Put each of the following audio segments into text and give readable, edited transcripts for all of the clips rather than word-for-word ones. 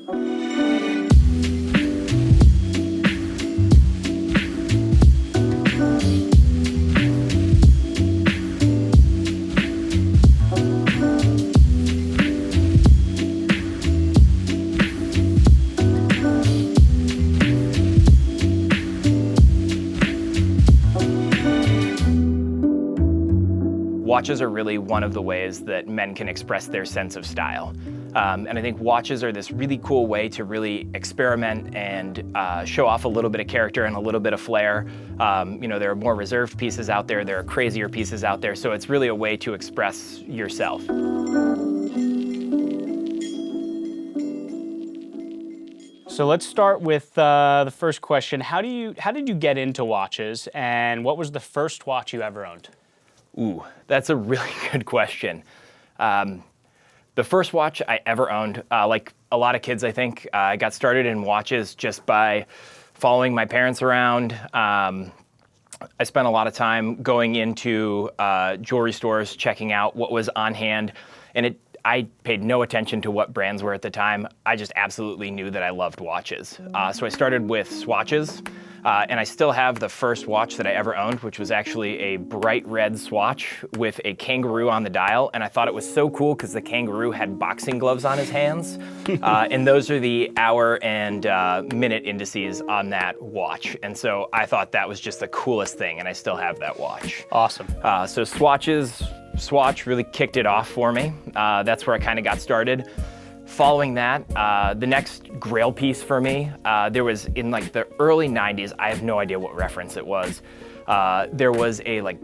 Watches are really one of the ways that men can express their sense of style. And I think watches are this really cool way to really experiment and show off a little bit of character and a little bit of flair. There are more reserved pieces out there, there are crazier pieces out there, so it's really a way to express yourself. So let's start with the first question. How did you get into watches, and what was the first watch you ever owned? Ooh, that's a really good question. The first watch I ever owned, like a lot of kids, I think, I got started in watches just by following my parents around. I spent a lot of time going into jewelry stores, checking out what was on hand, and I paid no attention to what brands were at the time. I just absolutely knew that I loved watches. So I started with swatches. And I still have the first watch that I ever owned, which was actually a bright red swatch with a kangaroo on the dial. And I thought it was so cool because the kangaroo had boxing gloves on his hands. And those are the hour and minute indices on that watch. And so I thought that was just the coolest thing, and I still have that watch. Awesome. So Swatch really kicked it off for me. That's where I kind of got started. Following that, the next Grail piece for me, there was in like the early 90s, I have no idea what reference it was. There was a like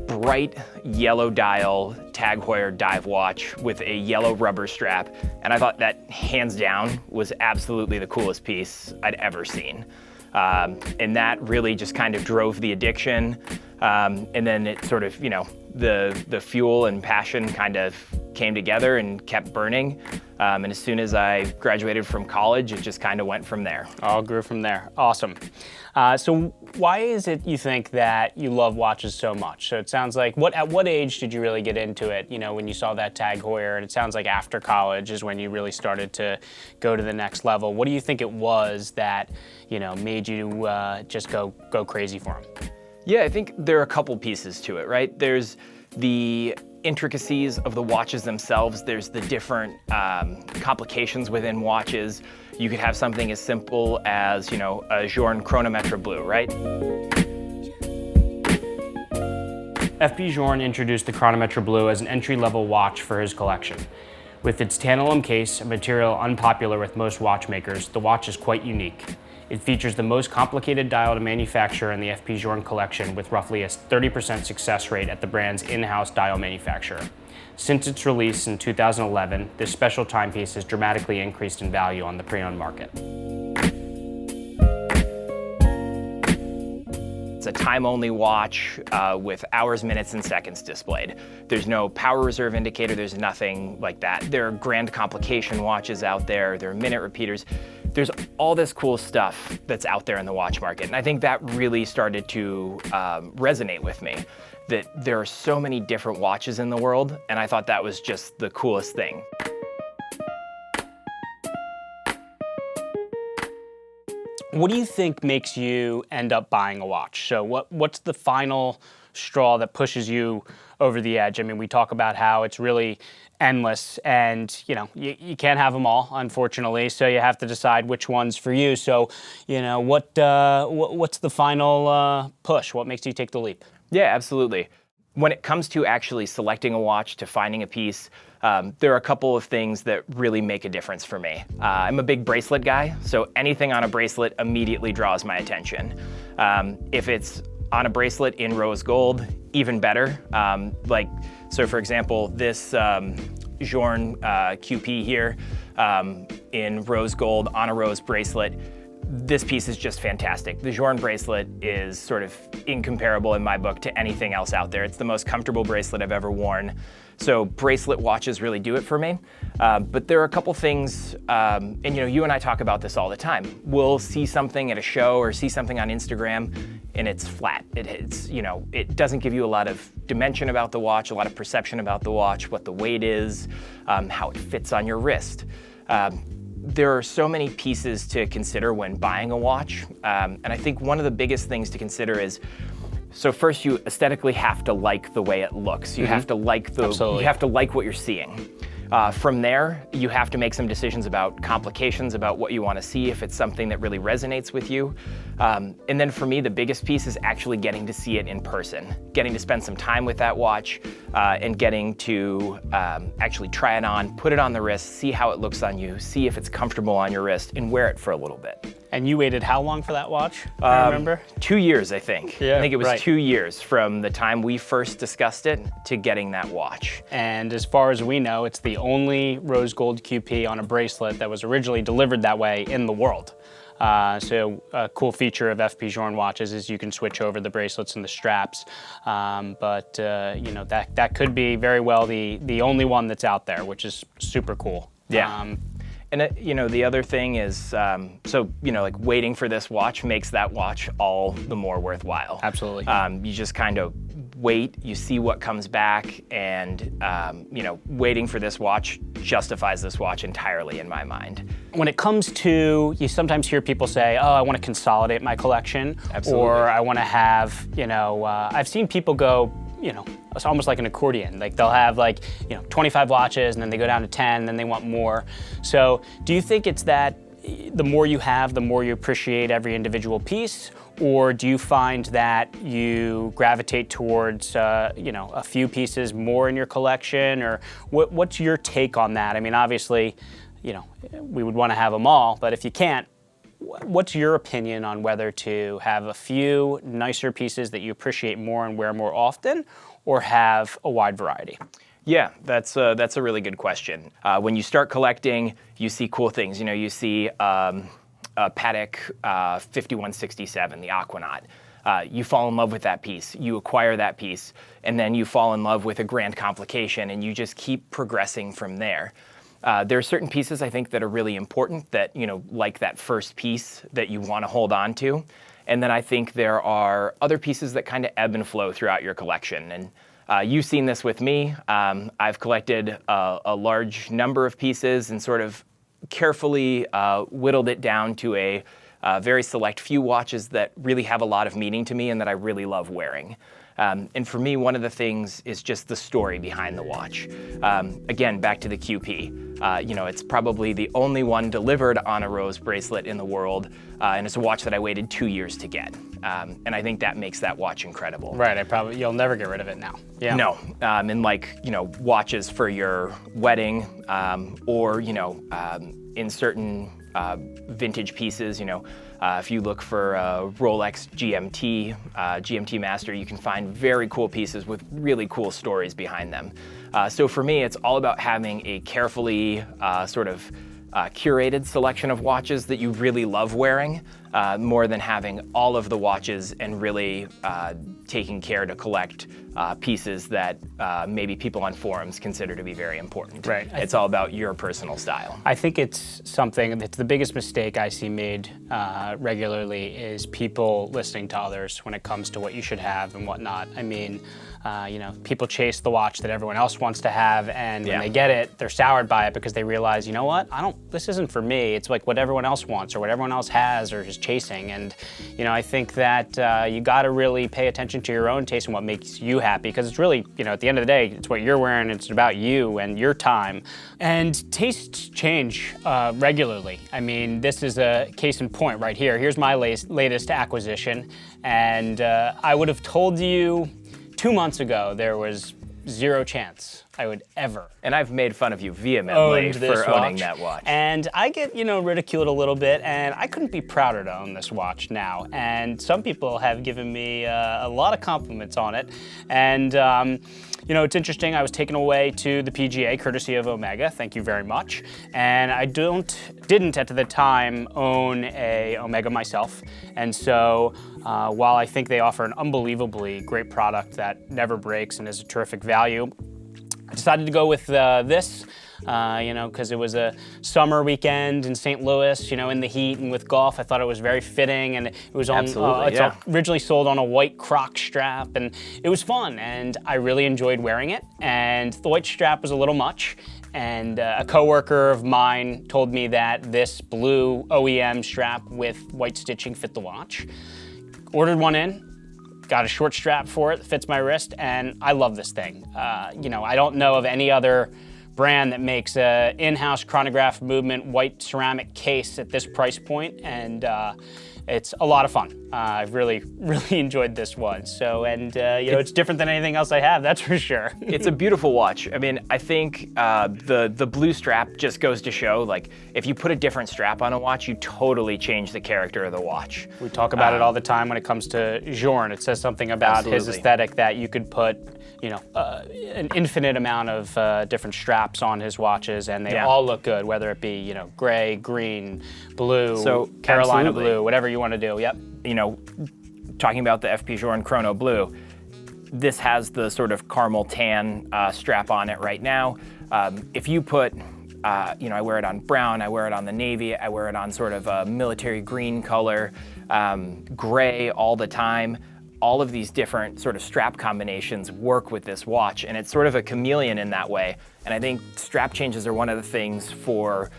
bright yellow dial Tag Heuer dive watch with a yellow rubber strap. And I thought that hands down was absolutely the coolest piece I'd ever seen. And that really just kind of drove the addiction. And then it sort of, the fuel and passion kind of came together and kept burning. And as soon as I graduated from college, it just kind of went from there. All grew from there. Awesome. So why is it you think that you love watches so much? So it sounds like, at what age did you really get into it? When you saw that Tag Heuer, and it sounds like after college is when you really started to go to the next level. What do you think it was that, made you just go crazy for them? Yeah, I think there are a couple pieces to it, right? There's the intricacies of the watches themselves. There's the different complications within watches. You could have something as simple as, a Journe Chronometre Blue, right? F.P Journe introduced the Chronometre Blue as an entry-level watch for his collection. With its tantalum case, a material unpopular with most watchmakers, the watch is quite unique. It features the most complicated dial to manufacture in the F.P Journe collection, with roughly a 30% success rate at the brand's in-house dial manufacturer. Since its release in 2011, this special timepiece has dramatically increased in value on the pre-owned market. It's a time-only watch with hours, minutes, and seconds displayed. There's no power reserve indicator, there's nothing like that. There are grand complication watches out there, there are minute repeaters. There's all this cool stuff that's out there in the watch market. And I think that really started to resonate with me, that there are so many different watches in the world, and I thought that was just the coolest thing. What do you think makes you end up buying a watch? So what's the final straw that pushes you over the edge? I mean, we talk about how it's really endless, and you can't have them all, unfortunately, so you have to decide which one's for you. So what's the final push? What makes you take the leap? Yeah, absolutely. When it comes to actually selecting a watch, to finding a piece, there are a couple of things that really make a difference for me. I'm a big bracelet guy, so anything on a bracelet immediately draws my attention. If it's on a bracelet in rose gold, even better. So for example, this Journe QP here in rose gold on a rose bracelet, this piece is just fantastic. The Journe bracelet is sort of incomparable in my book to anything else out there. It's the most comfortable bracelet I've ever worn. So bracelet watches really do it for me. But there are a couple things, and you and I talk about this all the time. We'll see something at a show or see something on Instagram and it's flat. It doesn't give you a lot of dimension about the watch, a lot of perception about the watch, what the weight is, how it fits on your wrist. there are so many pieces to consider when buying a watch. And I think one of the biggest things to consider is, so first you aesthetically have to like the way it looks. You have to like you have to like what you're seeing. From there, you have to make some decisions about complications, about what you want to see, if it's something that really resonates with you. And then for me, the biggest piece is actually getting to see it in person, getting to spend some time with that watch, and getting to actually try it on, put it on the wrist, see how it looks on you, see if it's comfortable on your wrist, and wear it for a little bit. And you waited how long for that watch? I remember? 2 years, I think. Yeah, I think it was right. 2 years from the time we first discussed it to getting that watch. And as far as we know, it's the only rose gold QP on a bracelet that was originally delivered that way in the world. So a cool feature of F.P Journe watches is you can switch over the bracelets and the straps. But you know, that could be very well the only one that's out there, which is super cool. Yeah. And you know, the other thing is, so, you know, like waiting for this watch makes that watch all the more worthwhile. Absolutely. You just kind of wait, you see what comes back, and, you know, waiting for this watch justifies this watch entirely in my mind. When it comes to, you sometimes hear people say, oh, I want to consolidate my collection. Absolutely. Or I want to have, you know, I've seen people go, you know, it's almost like an accordion. Like they'll have like, you know, 25 watches and then they go down to 10 and then they want more. So do you think it's that the more you have, the more you appreciate every individual piece? Or do you find that you gravitate towards, you know, a few pieces more in your collection? Or what's your take on that? I mean, obviously, you know, we would want to have them all, but if you can't, what's your opinion on whether to have a few nicer pieces that you appreciate more and wear more often, or have a wide variety? Yeah, that's a really good question. When you start collecting, you see cool things. You know, you see a Patek 5167, the Aquanaut. You fall in love with that piece, you acquire that piece, and then you fall in love with a grand complication, and you just keep progressing from there. There are certain pieces I think that are really important that, you know, like that first piece that you want to hold on to. And then I think there are other pieces that kind of ebb and flow throughout your collection. And you've seen this with me. I've collected a large number of pieces and sort of carefully whittled it down to a very select few watches that really have a lot of meaning to me and that I really love wearing. And for me, one of the things is just the story behind the watch. Again, back to the QP. You know, it's probably the only one delivered on a rose bracelet in the world, and it's a watch that I waited 2 years to get. And I think that makes that watch incredible. Right, you'll never get rid of it now. Yeah. No, and like, you know, watches for your wedding, or, you know, in certain vintage pieces, you know, if you look for Rolex GMT Master, you can find very cool pieces with really cool stories behind them. So for me, it's all about having a carefully sort of curated selection of watches that you really love wearing, more than having all of the watches and really taking care to collect pieces that maybe people on forums consider to be very important. Right. It's all about your personal style. I think it's something that's the biggest mistake I see made regularly is people listening to others when it comes to what you should have and whatnot. I mean, you know, people chase the watch that everyone else wants to have, and when they get it, they're soured by it because they realize, you know what, this isn't for me. It's like what everyone else wants or what everyone else has or is chasing. And, you know, I think that you got to really pay attention to your own taste and what makes you happy, because it's really, you know, at the end of the day, it's what you're wearing. It's about you and your time. And tastes change regularly. I mean, this is a case in point right here. Here's my latest acquisition. And I would have told you 2 months ago there was zero chance I would ever. And I've made fun of you vehemently for owning that watch. And I get, you know, ridiculed a little bit, and I couldn't be prouder to own this watch now. And some people have given me a lot of compliments on it. And, you know, it's interesting, I was taken away to the PGA courtesy of Omega, thank you very much. And I didn't at the time own a Omega myself. And so while I think they offer an unbelievably great product that never breaks and is a terrific value, I decided to go with this, you know, because it was a summer weekend in St. Louis, you know, in the heat and with golf. I thought it was very fitting, and it was on. It's originally sold on a white croc strap, and it was fun, and I really enjoyed wearing it. And the white strap was a little much, and a coworker of mine told me that this blue OEM strap with white stitching fit the watch. Ordered one in, got a short strap for it that fits my wrist, and I love this thing. You know, I don't know of any other brand that makes a in-house chronograph movement white ceramic case at this price point, and it's a lot of fun. I've really enjoyed this one. So, and you know, it's different than anything else I have, that's for sure. It's a beautiful watch. I mean, I think the blue strap just goes to show, like, if you put a different strap on a watch, you totally change the character of the watch. We talk about it all the time when it comes to Journe. It says something about his aesthetic that you could put, you know, an infinite amount of different straps on his watches, and they all look good, whether it be, you know, gray, green, blue, so Carolina blue, whatever you want to do. Yep. You know, talking about the F.P Journe Chrono Blue, this has the sort of caramel tan strap on it right now. If you put, you know, I wear it on brown, I wear it on the navy, I wear it on sort of a military green color, gray all the time. All of these different sort of strap combinations work with this watch, and it's sort of a chameleon in that way. And I think strap changes are one of the things for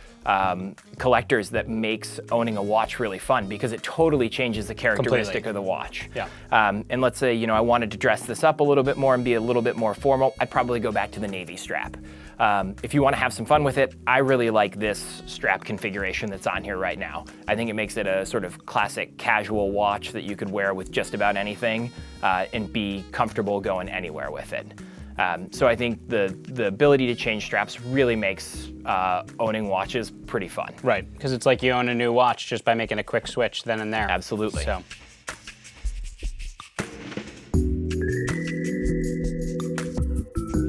collectors that makes owning a watch really fun, because it totally changes the characteristic of the watch. Yeah. And let's say, you know, I wanted to dress this up a little bit more and be a little bit more formal, I'd probably go back to the navy strap. If you want to have some fun with it, I really like this strap configuration that's on here right now. I think it makes it a sort of classic casual watch that you could wear with just about anything and be comfortable going anywhere with it. So I think the ability to change straps really makes owning watches pretty fun. Right, because it's like you own a new watch just by making a quick switch then and there. Absolutely. So.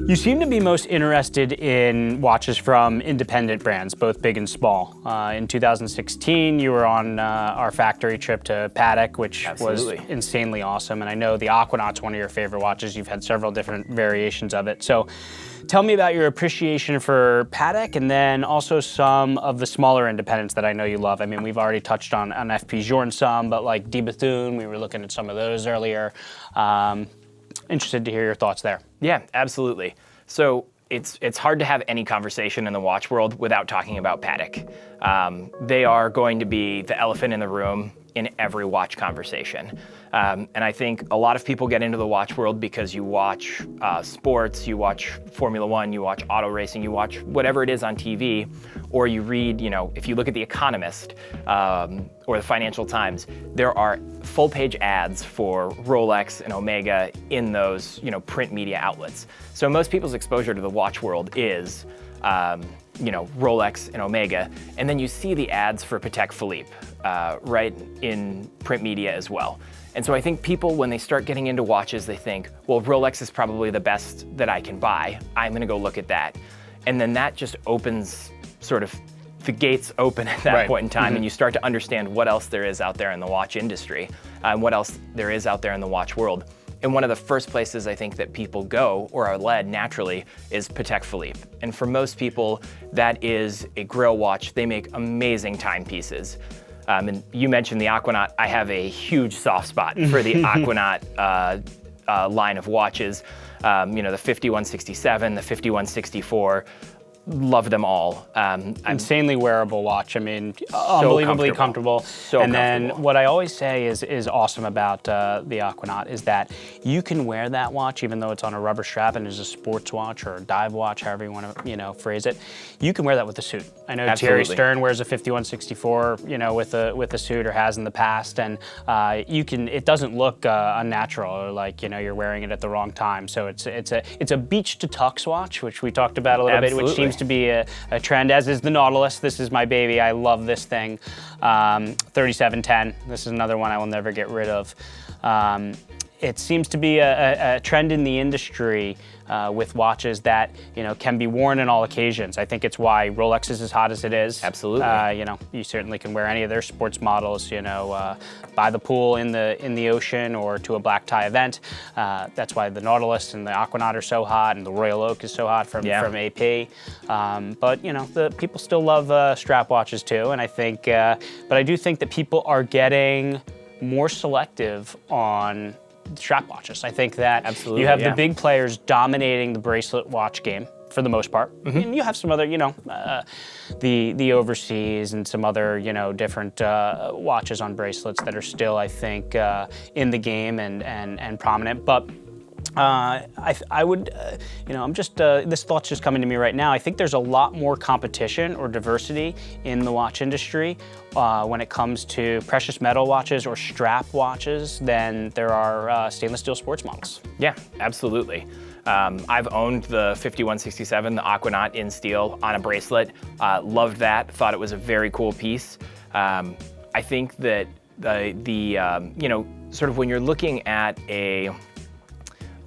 You seem to be most interested in watches from independent brands, both big and small. In 2016, you were on our factory trip to Patek, which was insanely awesome. And I know the Aquanaut's one of your favorite watches. You've had several different variations of it. So tell me about your appreciation for Patek, and then also some of the smaller independents that I know you love. I mean, we've already touched on F.P Journe some, but like De Bethune, we were looking at some of those earlier. Interested to hear your thoughts there. Yeah, absolutely. So it's hard to have any conversation in the watch world without talking about Patek. They are going to be the elephant in the room in every watch conversation. And I think a lot of people get into the watch world because you watch sports, you watch Formula One, you watch auto racing, you watch whatever it is on TV, or you read, you know, if you look at The Economist or the Financial Times, there are full-page ads for Rolex and Omega in those, you know, print media outlets. So most people's exposure to the watch world is, you know, Rolex and Omega, and then you see the ads for Patek Philippe right in print media as well. And so I think people, when they start getting into watches, they think, well, Rolex is probably the best that I can buy. I'm gonna go look at that. And then that just opens sort of the gates open at that point in time, and you start to understand what else there is out there in the watch industry, and what else there is out there in the watch world. And one of the first places I think that people go, or are led naturally, is Patek Philippe. And for most people, that is a Grail watch. They make amazing timepieces. And you mentioned the Aquanaut. I have a huge soft spot for the Aquanaut line of watches. You know, the 5167, the 5164. Love them all. Insanely wearable watch. I mean, unbelievably comfortable. So and comfortable. Then what I always say is awesome about the Aquanaut is that you can wear that watch even though it's on a rubber strap and is a sports watch or a dive watch, however you want to, you know, phrase it. You can wear that with a suit. I know Thierry Stern wears a 5164, you know, with a suit, or has in the past, and you can. It doesn't look unnatural or like, you know, you're wearing it at the wrong time. So it's a beach to tux watch, which we talked about a little bit, which seems to be a trend, as is the Nautilus. This is my baby. I love this thing. 3710. This is another one I will never get rid of. It seems to be a trend in the industry with watches that, you know, can be worn in all occasions. I think it's why Rolex is as hot as it is. Absolutely. You know, you certainly can wear any of their sports models, you know, by the pool, in the ocean, or to a black tie event. That's why the Nautilus and the Aquanaut are so hot, and the Royal Oak is so hot from AP. But, you know, the people still love strap watches too, and I think, but I do think that people are getting more selective on strap watches. I think that you have the big players dominating the bracelet watch game for the most part. And you have some other, the overseas and some other, different watches on bracelets that are still, I think, in the game and prominent. But I would, I'm just, this thought's just coming to me right now. I think there's a lot more competition or diversity in the watch industry when it comes to precious metal watches or strap watches than there are stainless steel sports models. Yeah, absolutely. I've owned the 5167, the Aquanaut in steel on a bracelet. Loved that, thought it was a very cool piece. I think that sort of when you're looking at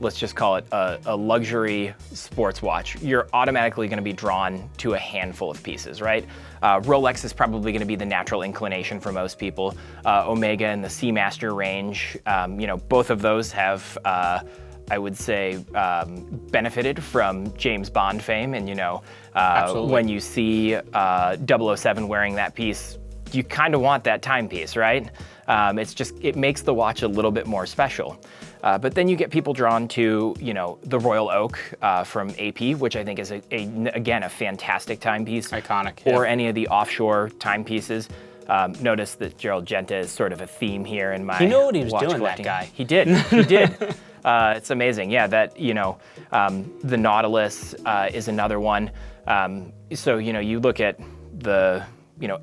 let's just call it a luxury sports watch, you're automatically going to be drawn to a handful of pieces, right? Rolex is probably going to be the natural inclination for most people. Omega and the Seamaster range, both of those have, I would say, benefited from James Bond fame. And, when you see 007 wearing that piece, you kind of want that timepiece, right? It makes the watch a little bit more special. But then you get people drawn to, the Royal Oak from AP, which I think is, again, a fantastic timepiece. Iconic. Or any of the offshore timepieces. Notice that Gerald Genta is sort of a theme here in my He knew what he was watch doing, collecting. that guy. He did. He did. It's amazing. Yeah, the Nautilus is another one. So, you look at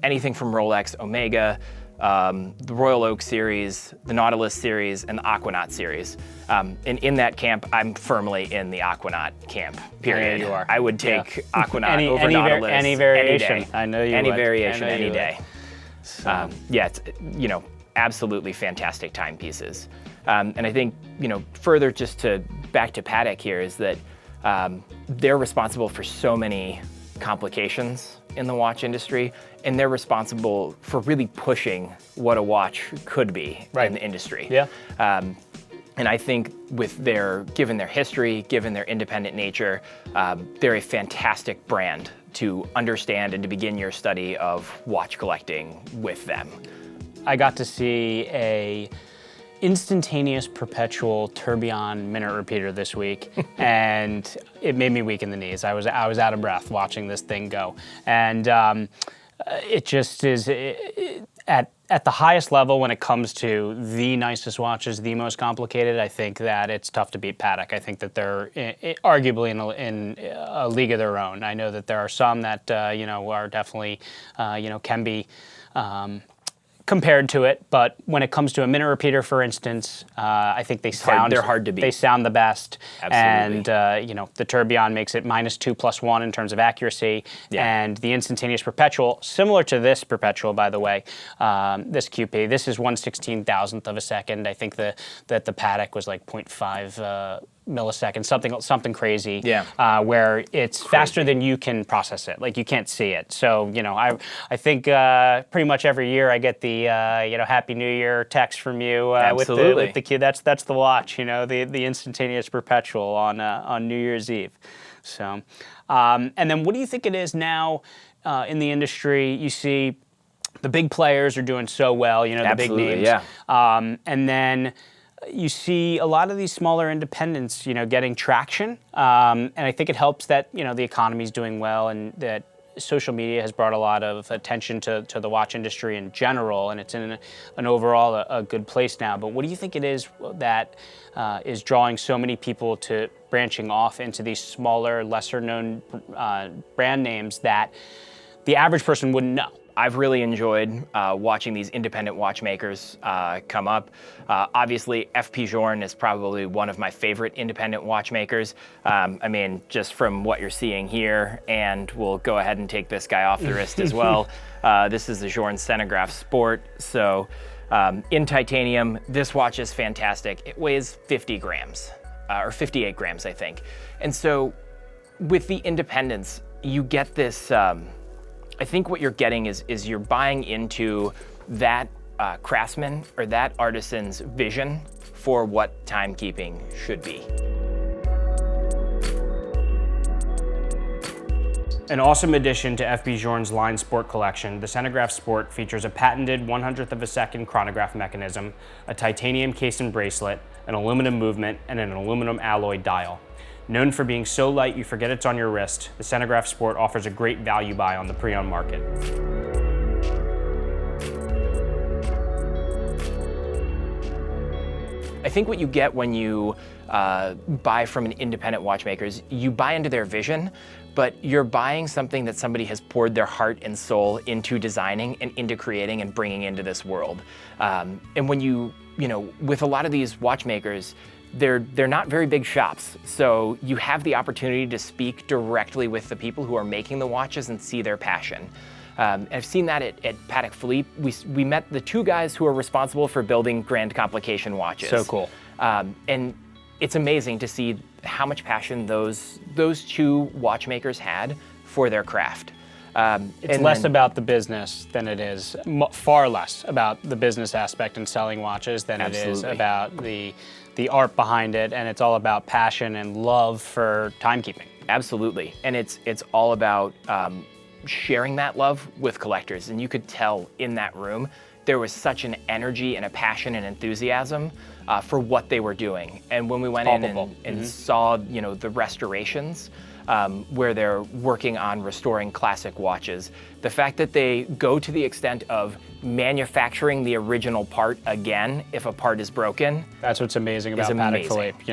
anything from Rolex, Omega, the Royal Oak series, the Nautilus series, and the Aquanaut series. And in that camp, I'm firmly in the Aquanaut camp, period. Yeah, you are. I would take Aquanaut over Nautilus any variation. any day. I know you Any would. variation, I know any you day. So. It's, absolutely fantastic timepieces. And I think, further just back to Patek here is that they're responsible for so many complications in the watch industry, and they're responsible for really pushing what a watch could be in the industry. Yeah. And I think given their history, given their independent nature, they're a fantastic brand to understand and to begin your study of watch collecting with them. I got to see a instantaneous perpetual tourbillon minute repeater this week, and it made me weak in the knees. I was out of breath watching this thing go, and it just is at the highest level when it comes to the nicest watches, the most complicated. I think that it's tough to beat Patek. I think that they're arguably in a league of their own. I know that there are some that are definitely can be compared to it, but when it comes to a minute repeater, for instance, I think they're hard to beat. They sound the best. Absolutely. And the tourbillon makes it -2 +1 in terms of accuracy. Yeah. And the instantaneous perpetual, similar to this perpetual, by the way, this QP, this is 1/16,000th of a second. I think that the Patek was like 0.5 milliseconds, something crazy. Yeah. Where it's faster than you can process it. Like, you can't see it. So, I think pretty much every year I get the Happy New Year text from you Absolutely. with the kid. That's the watch, the instantaneous perpetual on New Year's Eve. So, and then what do you think it is now in the industry? You see the big players are doing so well, the Absolutely, big names. Yeah. And then you see a lot of these smaller independents, getting traction. And I think it helps that, the economy's doing well and that social media has brought a lot of attention to the watch industry in general, and it's in an overall a good place now. But what do you think it is that is drawing so many people to branching off into these smaller, lesser known brand names that the average person wouldn't know? I've really enjoyed watching these independent watchmakers come up. Obviously, F.P Journe is probably one of my favorite independent watchmakers. Just from what you're seeing here, and we'll go ahead and take this guy off the wrist as well. This is the Journe Cenograph Sport. So in titanium, this watch is fantastic. It weighs 50 grams, or 58 grams, I think. And so with the independents, you get this, I think what you're getting is you're buying into that craftsman or that artisan's vision for what timekeeping should be. An awesome addition to F.P Journe's line sport collection, the Cenograph Sport features a patented 100th of a second chronograph mechanism, a titanium case and bracelet, an aluminum movement, and an aluminum alloy dial. Known for being so light you forget it's on your wrist, the Centigraph Sport offers a great value buy on the pre-owned market. I think what you get when you buy from an independent watchmaker is you buy into their vision, but you're buying something that somebody has poured their heart and soul into designing and into creating and bringing into this world. And when you know, with a lot of these watchmakers, they're not very big shops. So you have the opportunity to speak directly with the people who are making the watches and see their passion. I've seen that at Patek Philippe. We met the two guys who are responsible for building Grand Complication watches. So cool. And it's amazing to see how much passion those two watchmakers had for their craft. It's less about the business than it is, far less about the business aspect in selling watches than it is about the art behind it, and it's all about passion and love for timekeeping. Absolutely, and it's all about sharing that love with collectors, and you could tell in that room there was such an energy and a passion and enthusiasm for what they were doing. And when we went in and saw, you know, the restorations where they're working on restoring classic watches, the fact that they go to the extent of manufacturing the original part again if a part is broken. That's what's amazing about Patek Philippe.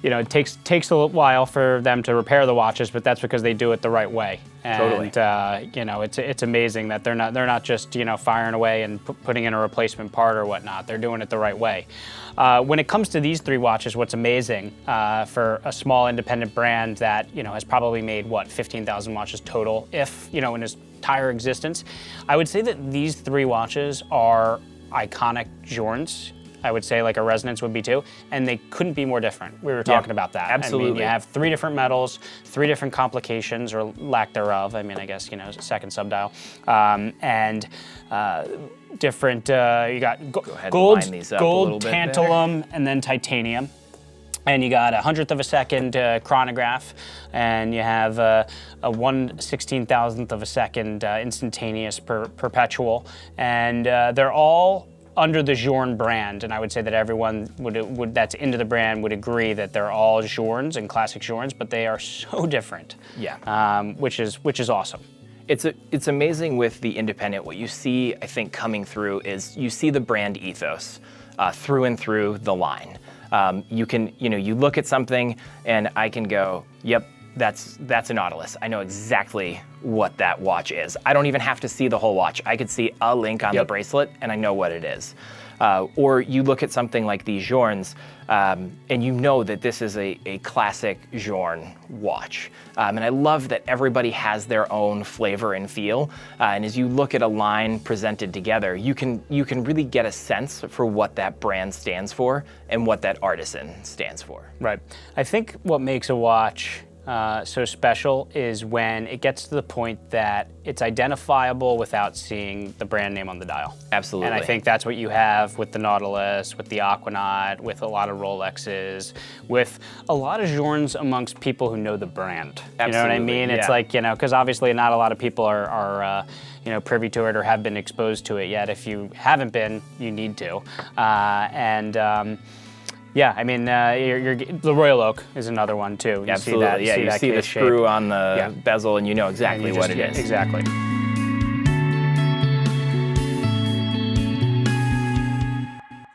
It takes a little while for them to repair the watches, but that's because they do it the right way. And it's amazing that they're not just firing away and putting in a replacement part or whatnot. They're doing it the right way. When it comes to these three watches, what's amazing for a small independent brand that has probably made 15,000 watches total, if in its entire existence, I would say that these three watches are iconic Journes. I would say like a Resonance would be too, and they couldn't be more different. We were talking about that. Absolutely. I mean, you have three different metals, three different complications, or lack thereof. I mean, I guess, second subdial. And different, you got gold, tantalum, and then titanium. And you got 100th of a second chronograph, and you have a 1/16,000th of a second instantaneous perpetual, and they're all under the Journe brand, and I would say that everyone would that's into the brand would agree that they're all Journes and classic Journes, but they are so different. Yeah. Which is awesome. It's amazing with the independent. What you see, I think, coming through is you see the brand ethos through and through the line. You look at something, and I can go, yep, that's a Nautilus. I know exactly what that watch is. I don't even have to see the whole watch. I could see a link on the bracelet, and I know what it is. Or you look at something like these Journes, and you know that this is a classic Journe watch. And I love that everybody has their own flavor and feel. And as you look at a line presented together, you can really get a sense for what that brand stands for and what that artisan stands for. Right. I think what makes a watch so special is when it gets to the point that it's identifiable without seeing the brand name on the dial. Absolutely. And I think that's what you have with the Nautilus, with the Aquanaut, with a lot of Rolexes, with a lot of Journes amongst people who know the brand. Absolutely. You know what I mean? It's like, because obviously not a lot of people are privy to it or have been exposed to it yet. If you haven't been, you need to. Yeah, I mean, the Royal Oak is another one too. You Absolutely, see that, yeah. You see the screw shape on the bezel, and you know exactly what it is. Exactly.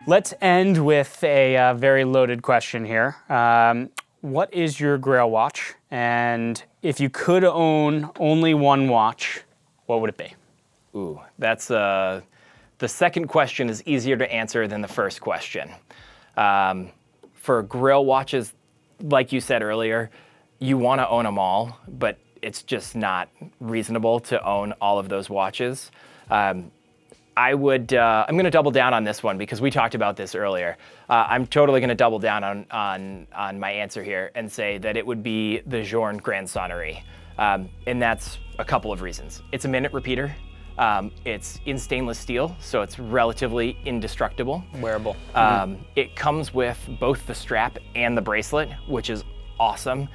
Let's end with a very loaded question here. What is your Grail watch? And if you could own only one watch, what would it be? Ooh, that's the second question is easier to answer than the first question. For Grail watches, like you said earlier, you want to own them all, but it's just not reasonable to own all of those watches. I'm going to double down on this one because we talked about this earlier. I'm totally going to double down on my answer here and say that it would be the Journe Grand Sonnerie. And that's a couple of reasons. It's a minute repeater. It's in stainless steel, so it's relatively indestructible. Wearable. It comes with both the strap and the bracelet, which is awesome.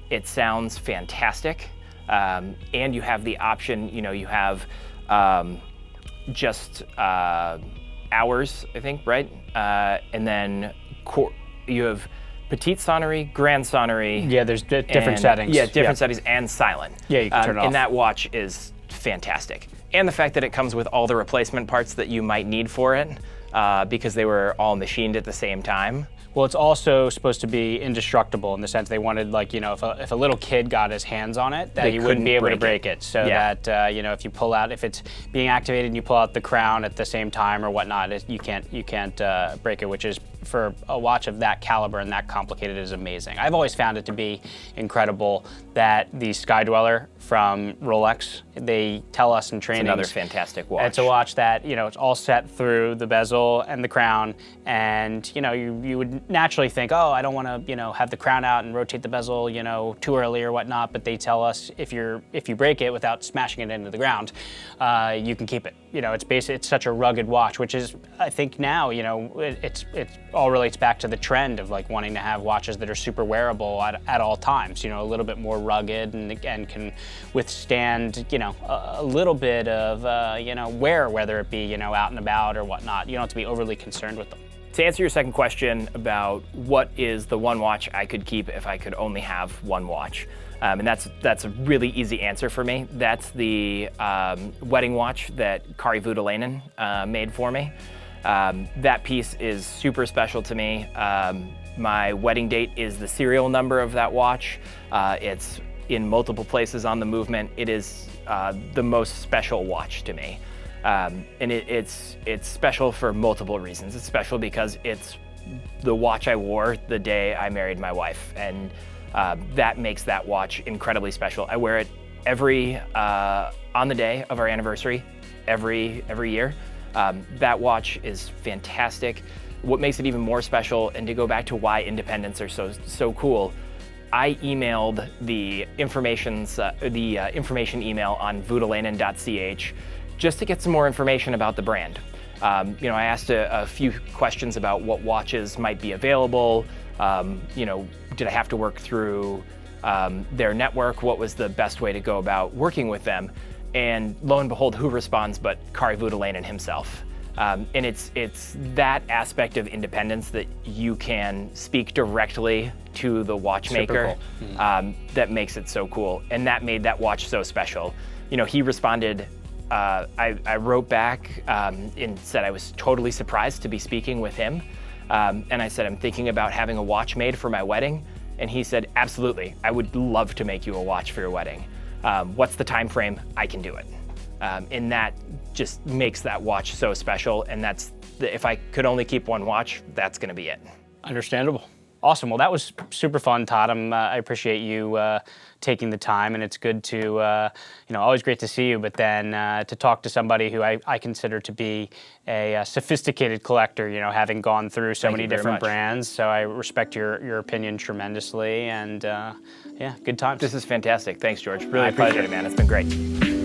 It sounds fantastic. And you have the option, you have just hours, I think, right? And then you have petite sonnerie, grand sonnerie. Yeah, there's different settings. Yeah, different settings and silent. Yeah, you can turn it off. And that watch is fantastic. And the fact that it comes with all the replacement parts that you might need for it, because they were all machined at the same time. Well, it's also supposed to be indestructible in the sense they wanted, like, you know, if a little kid got his hands on it, that he wouldn't be able to break it. So that, you know, if you pull out, if it's being activated and you pull out the crown at the same time or whatnot, you can't break it, which is, for a watch of that caliber and that complicated, is amazing. I've always found it to be incredible that the Sky Dweller from Rolex, they tell us in training. It's another fantastic watch. It's a watch that, you know, it's all set through the bezel and the crown, and, you know, you would naturally think, oh, I don't want to, you know, have the crown out and rotate the bezel, you know, too early or whatnot, but they tell us if you break it without smashing it into the ground, you can keep it. You know, it's such a rugged watch, which is, I think now, you know, it's all relates back to the trend of, like, wanting to have watches that are super wearable at all times, you know, a little bit more rugged and can withstand, you know, a little bit of, you know, wear, whether it be, you know, out and about or whatnot. You don't have to be overly concerned with them. To answer your second question about what is the one watch I could keep if I could only have one watch, and that's a really easy answer for me. That's the wedding watch that Kari Voutilainen made for me. That piece is super special to me. My wedding date is the serial number of that watch. It's in multiple places on the movement. It is the most special watch to me. And it's special for multiple reasons. It's special because it's the watch I wore the day I married my wife, and that makes that watch incredibly special. I wear it on the day of our anniversary, every year. That watch is fantastic. What makes it even more special, and to go back to why independents are so cool, I emailed the information email on voutilainen.ch just to get some more information about the brand. You know, I asked a few questions about what watches might be available. You know, did I have to work through their network? What was the best way to go about working with them? And lo and behold, who responds but Kari Voutilainen himself? And it's that aspect of independence that you can speak directly to the watchmaker that makes it so cool. And that made that watch so special. You know, he responded, I wrote back and said I was totally surprised to be speaking with him. And I said, I'm thinking about having a watch made for my wedding. And he said, absolutely, I would love to make you a watch for your wedding. What's the time frame? I can do it. And that just makes that watch so special. And if I could only keep one watch, that's gonna be it. Understandable. Awesome. Well, that was super fun, Todd. I appreciate you taking the time, and it's good to, you know, always great to see you, but then to talk to somebody who I consider to be a sophisticated collector, you know, having gone through so many different brands. So I respect your opinion tremendously, and yeah, good times. This is fantastic. Thanks, George. Really appreciate it, man. It's been great.